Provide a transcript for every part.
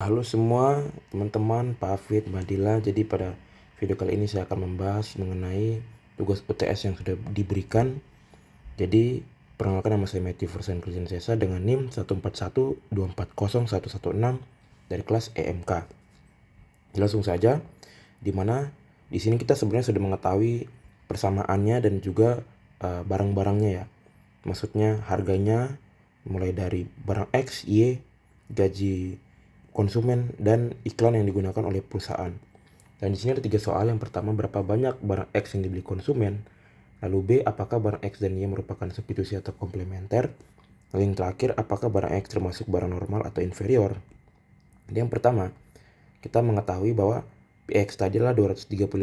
Halo semua teman-teman, Pak Afid, Mbak Dila. Jadi pada video kali ini saya akan membahas mengenai tugas UTS yang sudah diberikan. Jadi perkenalkan, nama saya Matthew Versen Christian Sesa dengan NIM 141240116 dari kelas EMK. Langsung saja, dimana di sini kita sebenarnya sudah mengetahui persamaannya dan juga barang-barangnya ya. Maksudnya harganya mulai dari barang X, Y, gaji konsumen, dan iklan yang digunakan oleh perusahaan. Dan di sini ada 3 soal. Yang pertama, berapa banyak barang X yang dibeli konsumen? Lalu B, apakah barang X dan Y merupakan substitusi atau komplementer? Lalu yang terakhir, apakah barang X termasuk barang normal atau inferior? Jadi yang pertama, kita mengetahui bahwa PX tadi adalah 235.000,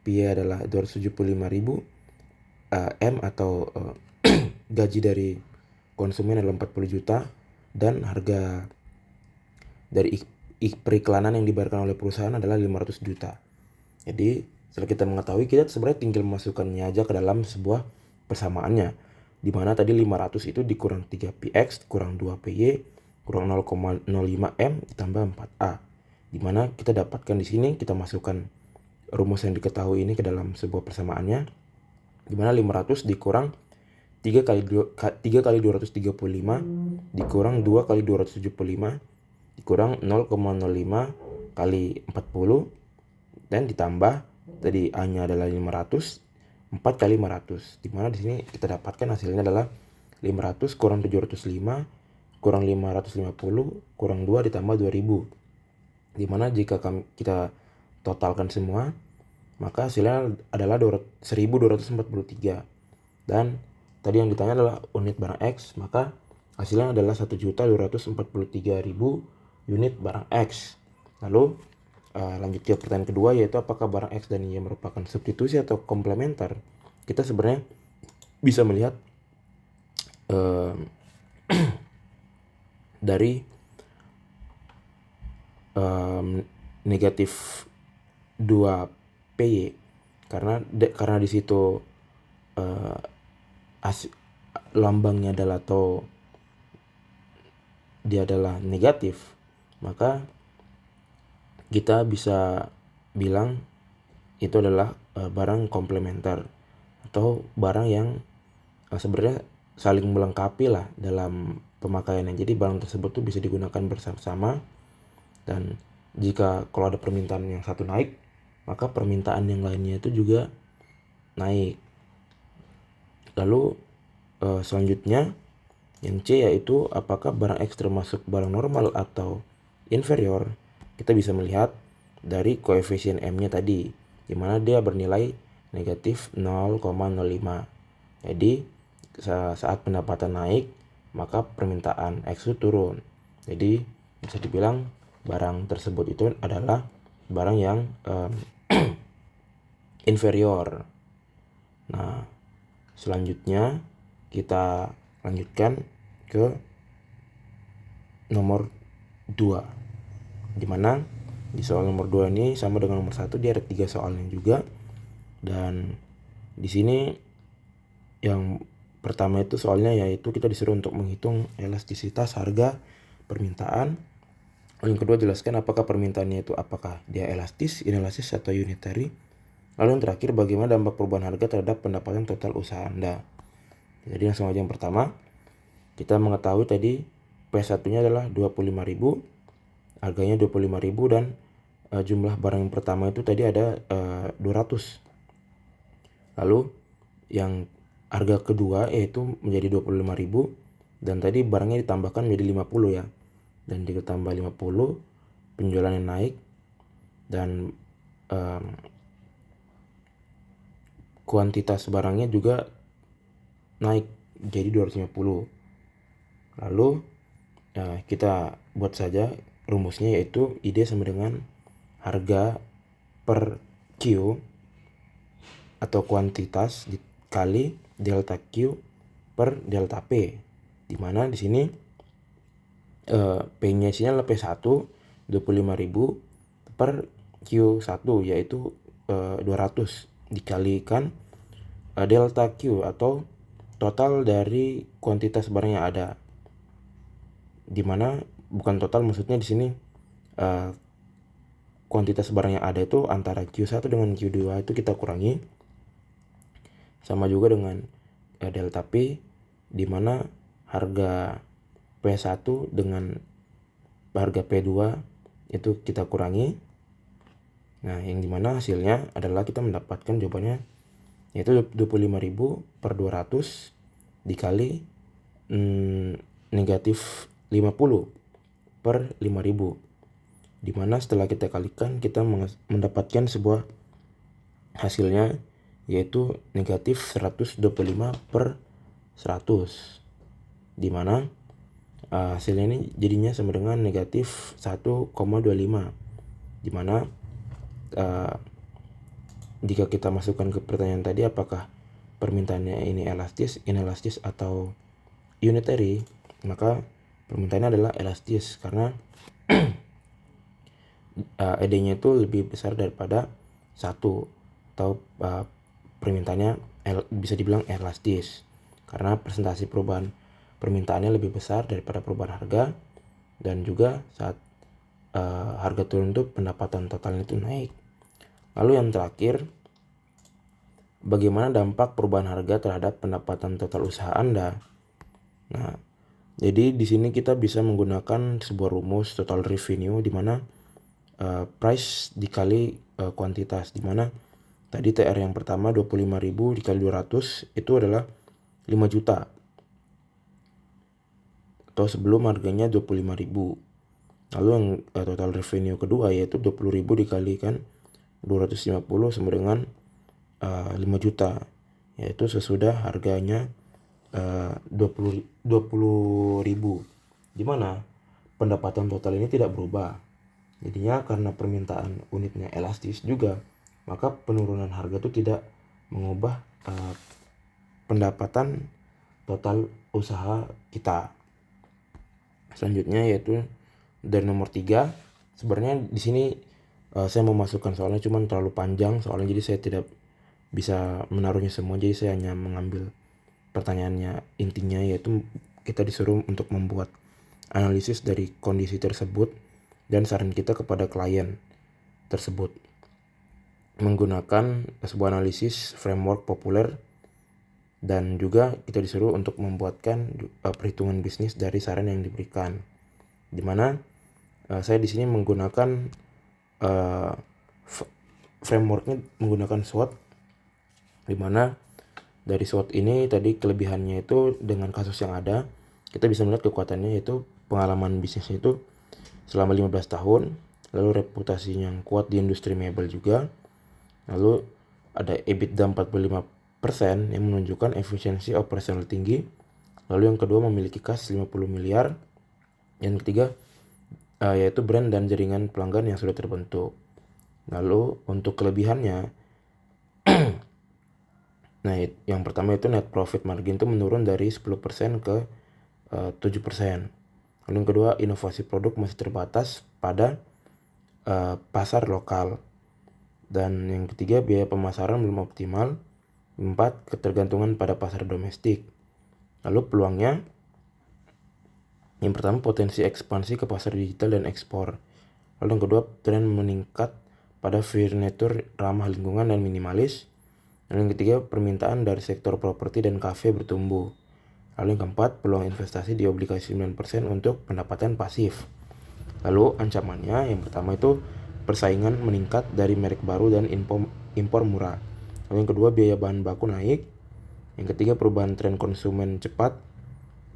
P adalah 275.000, M atau gaji dari konsumen adalah 40 juta, dan harga dari periklanan yang dibayarkan oleh perusahaan adalah 500 juta. Jadi setelah kita mengetahui, kita sebenarnya tinggal memasukkannya aja ke dalam sebuah persamaannya, dimana tadi 500 itu dikurang 3 PX kurang 2 PY kurang 0,05 M ditambah 4A, dimana kita dapatkan di sini, kita masukkan rumus yang diketahui ini ke dalam sebuah persamaannya, dimana 500 dikurang 3 kali 235 dikurang 2 kali 275 dikurang 0,05 kali 40 dan ditambah tadi A-nya adalah 500, 4 kali 500, dimana di sini kita dapatkan hasilnya adalah 500 kurang 705 kurang 550 kurang 2 ditambah 2000, dimana jika kita totalkan semua, maka hasilnya adalah 1243. Dan tadi yang ditanya adalah unit barang X, maka hasilnya adalah 1.243.000 unit barang X. Lalu lanjut ke pertanyaan kedua, yaitu apakah barang X dan Y merupakan substitusi atau komplementer? Kita sebenarnya bisa melihat dari negatif 2PY, karena di situ lambangnya adalah atau dia adalah negatif, maka kita bisa bilang itu adalah barang komplementer atau barang yang sebenarnya saling melengkapi lah dalam pemakaiannya. Jadi barang tersebut tuh bisa digunakan bersama-sama, dan jika kalau ada permintaan yang satu naik, maka permintaan yang lainnya itu juga naik. Lalu selanjutnya yang C, yaitu apakah barang X termasuk barang normal atau inferior? Kita bisa melihat dari koefisien M-nya tadi, dimana dia bernilai negatif 0,05. Jadi saat pendapatan naik, maka permintaan X itu turun. Jadi bisa dibilang barang tersebut itu adalah barang yang inferior. Nah, selanjutnya kita lanjutkan ke nomor 2, dimana di soal nomor 2 ini sama dengan nomor 1, dia ada 3 soalnya juga. Dan di sini yang pertama itu soalnya yaitu kita disuruh untuk menghitung elastisitas harga permintaan. Yang kedua, jelaskan apakah permintaannya itu apakah dia elastis, inelastis, atau unitary. Lalu yang terakhir, bagaimana dampak perubahan harga terhadap pendapatan total usaha Anda. Jadi langsung aja, yang pertama, kita mengetahui tadi P1-nya adalah 25.000, harganya 25.000, dan jumlah barang yang pertama itu tadi ada 200. Lalu yang harga kedua yaitu menjadi 25.000, dan tadi barangnya ditambahkan menjadi 50 ya. Dan ditambah 50, penjualannya naik, dan kuantitas barangnya juga naik jadi 250. Lalu kita buat saja rumusnya, yaitu ID sama dengan harga per Q atau kuantitas dikali delta Q per delta P, dimana di sini P-nya isinya adalah P1 25.000 per Q1, yaitu 200 dikalikan delta Q atau total dari kuantitas barang yang ada, dimana bukan total, maksudnya di sini kuantitas barang yang ada itu antara Q1 dengan Q2 itu kita kurangi, sama juga dengan delta P, di mana harga P1 dengan harga P2 itu kita kurangi. Nah, yang dimana hasilnya adalah kita mendapatkan jawabannya yaitu 25.000 per 200 dikali negatif 50 per 5.000, dimana setelah kita kalikan kita mendapatkan sebuah hasilnya yaitu negatif 125 per 100, dimana hasilnya ini jadinya sama dengan negatif 1,25, dimana jika kita masukkan ke pertanyaan tadi apakah permintaannya ini elastis, inelastis, atau unitary, maka permintaannya adalah elastis karena ED-nya itu lebih besar daripada 1, atau permintaannya bisa dibilang elastis karena presentasi perubahan permintaannya lebih besar daripada perubahan harga, dan juga saat harga turun itu pendapatan totalnya itu naik. Lalu yang terakhir, bagaimana dampak perubahan harga terhadap pendapatan total usaha Anda? Nah, jadi di sini kita bisa menggunakan sebuah rumus total revenue di mana price dikali kuantitas, di mana tadi TR yang pertama 25.000 dikali 200 itu adalah 5 juta, atau sebelum harganya 25.000. Lalu yang total revenue kedua yaitu 20.000 dikalikan 250 sama dengan 5 juta, yaitu sesudah harganya 20.000, dimana pendapatan total ini tidak berubah. Jadinya karena permintaan unitnya elastis juga, maka penurunan harga itu tidak mengubah pendapatan total usaha kita. Selanjutnya yaitu dari nomor 3. Sebenarnya di sini saya mau masukkan soalnya cuman terlalu panjang soalnya, jadi saya tidak bisa menaruhnya semua, jadi saya hanya mengambil pertanyaannya. Intinya yaitu kita disuruh untuk membuat analisis dari kondisi tersebut dan saran kita kepada klien tersebut menggunakan sebuah analisis framework populer, dan juga kita disuruh untuk membuatkan perhitungan bisnis dari saran yang diberikan, dimana saya di sini menggunakan frameworknya menggunakan SWOT, dimana dari SWOT ini tadi kelebihannya itu dengan kasus yang ada kita bisa melihat kekuatannya yaitu pengalaman bisnisnya itu selama 15 tahun, lalu reputasinya yang kuat di industri mebel juga, lalu ada EBITDA 45% yang menunjukkan efisiensi operasional tinggi, lalu yang kedua memiliki kas 50 miliar, yang ketiga yaitu brand dan jaringan pelanggan yang sudah terbentuk. Lalu untuk kelebihannya nah yang pertama itu net profit margin itu menurun dari 10% ke 7%. Lalu yang kedua, inovasi produk masih terbatas pada pasar lokal. Dan yang ketiga, biaya pemasaran belum optimal. 4, ketergantungan pada pasar domestik. Lalu peluangnya, yang pertama potensi ekspansi ke pasar digital dan ekspor. Lalu yang kedua, tren meningkat pada furniture ramah lingkungan dan minimalis. Lalu yang ketiga, permintaan dari sektor properti dan kafe bertumbuh. Lalu yang keempat, peluang investasi di obligasi 9% untuk pendapatan pasif. Lalu ancamannya, yang pertama itu persaingan meningkat dari merek baru dan impor murah. Lalu yang kedua, biaya bahan baku naik. Yang ketiga, perubahan tren konsumen cepat.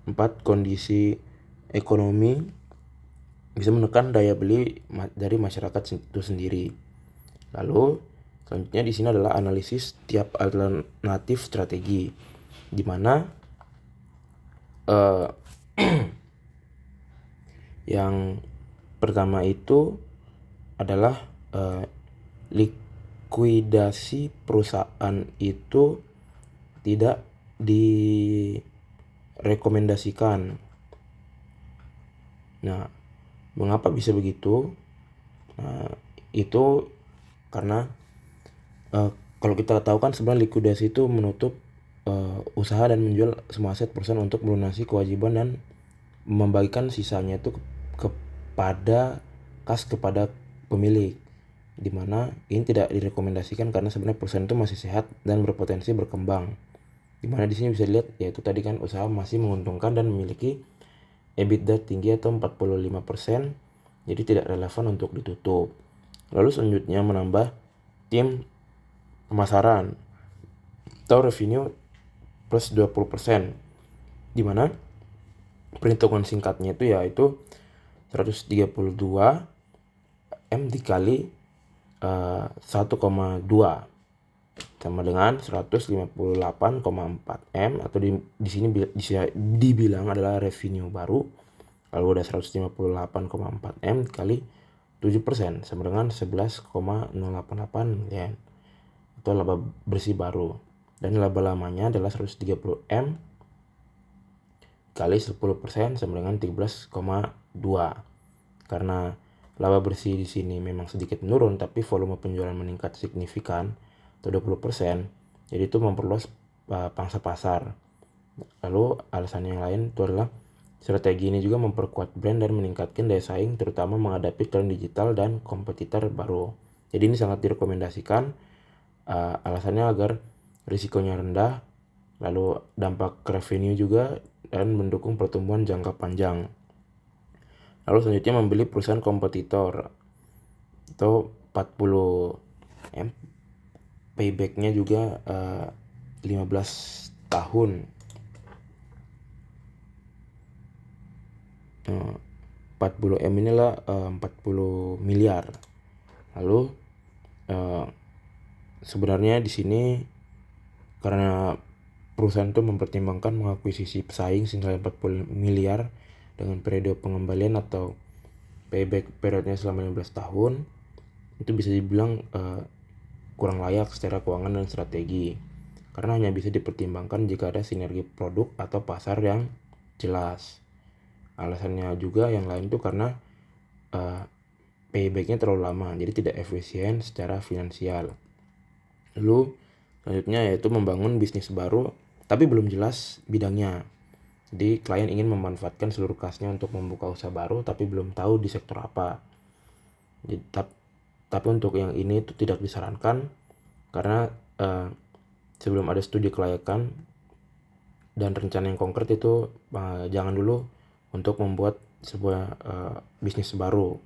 4, kondisi ekonomi bisa menekan daya beli dari masyarakat itu sendiri. Lalu selanjutnya di sini adalah analisis tiap alternatif strategi, di mana yang pertama itu adalah likuidasi perusahaan itu tidak direkomendasikan. Nah, mengapa bisa begitu? Nah, itu karena kalau kita tahu kan sebenarnya likuidasi itu menutup usaha dan menjual semua aset perusahaan untuk melunasi kewajiban dan membagikan sisanya itu ke pada kas kepada pemilik, di mana ini tidak direkomendasikan karena sebenarnya perusahaan itu masih sehat dan berpotensi berkembang. Di mana di sini bisa dilihat yaitu tadi kan usaha masih menguntungkan dan memiliki EBITDA tinggi atau 45%, jadi tidak relevan untuk ditutup. Lalu selanjutnya menambah tim pemasaran atau revenue plus 20%, di mana perhitungan singkatnya itu yaitu 132 M dikali 1,2 sama dengan 158,4 M, atau di sini bisa dibilang adalah revenue baru. Kalau udah 158,4 M kali 7% sama dengan 11,088 ya. Itu laba bersih baru. Dan laba lamanya adalah 130 M kali 10% sama dengan 13,2. Karena laba bersih di sini memang sedikit menurun tapi volume penjualan meningkat signifikan atau 20%, jadi itu memperluas pangsa pasar. Lalu alasan yang lain itu adalah strategi ini juga memperkuat brand dan meningkatkan daya saing, terutama menghadapi tren digital dan kompetitor baru. Jadi ini sangat direkomendasikan, alasannya agar risikonya rendah, lalu dampak ke revenue juga, dan mendukung pertumbuhan jangka panjang. Lalu selanjutnya membeli perusahaan kompetitor atau 40 M, paybacknya juga 15 tahun. 40 M inilah 40 miliar. Lalu sebenarnya di sini karena perusahaan itu mempertimbangkan mengakuisisi pesaing senilai 40 miliar dengan periode pengembalian atau payback periodnya selama 15 tahun, itu bisa dibilang kurang layak secara keuangan dan strategi, karena hanya bisa dipertimbangkan jika ada sinergi produk atau pasar yang jelas. Alasannya juga yang lain tuh karena paybacknya terlalu lama, jadi tidak efisien secara finansial. Lalu selanjutnya yaitu membangun bisnis baru tapi belum jelas bidangnya. Jadi klien ingin memanfaatkan seluruh kasnya untuk membuka usaha baru tapi belum tahu di sektor apa. Jadi, tapi untuk yang ini itu tidak disarankan karena sebelum ada studi kelayakan dan rencana yang konkret itu jangan dulu untuk membuat sebuah bisnis baru,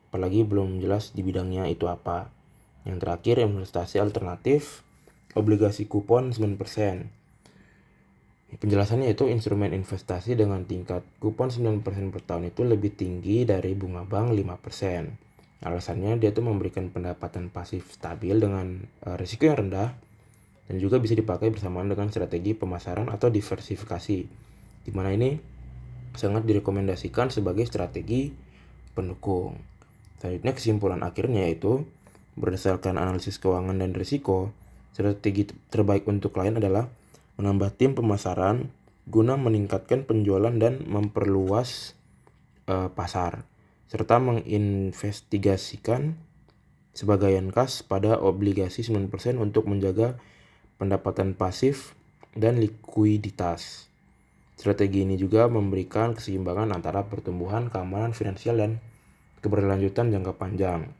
apalagi belum jelas di bidangnya itu apa. Yang terakhir, investasi alternatif, obligasi kupon 9%. Penjelasannya itu instrumen investasi dengan tingkat kupon 9% per tahun itu lebih tinggi dari bunga bank 5%. Alasannya dia tuh memberikan pendapatan pasif stabil dengan risiko yang rendah dan juga bisa dipakai bersamaan dengan strategi pemasaran atau diversifikasi, di mana ini sangat direkomendasikan sebagai strategi pendukung. Selanjutnya kesimpulan akhirnya yaitu berdasarkan analisis keuangan dan risiko, strategi terbaik untuk klien adalah menambah tim pemasaran guna meningkatkan penjualan dan memperluas pasar, serta menginvestigasikan sebagian kas pada obligasi 9% untuk menjaga pendapatan pasif dan likuiditas. Strategi ini juga memberikan keseimbangan antara pertumbuhan, keamanan finansial, dan keberlanjutan jangka panjang.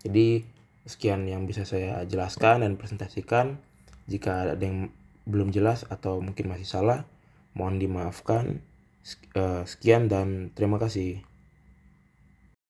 Jadi sekian yang bisa saya jelaskan dan presentasikan. Jika ada yang belum jelas atau mungkin masih salah, mohon dimaafkan. Sekian dan terima kasih.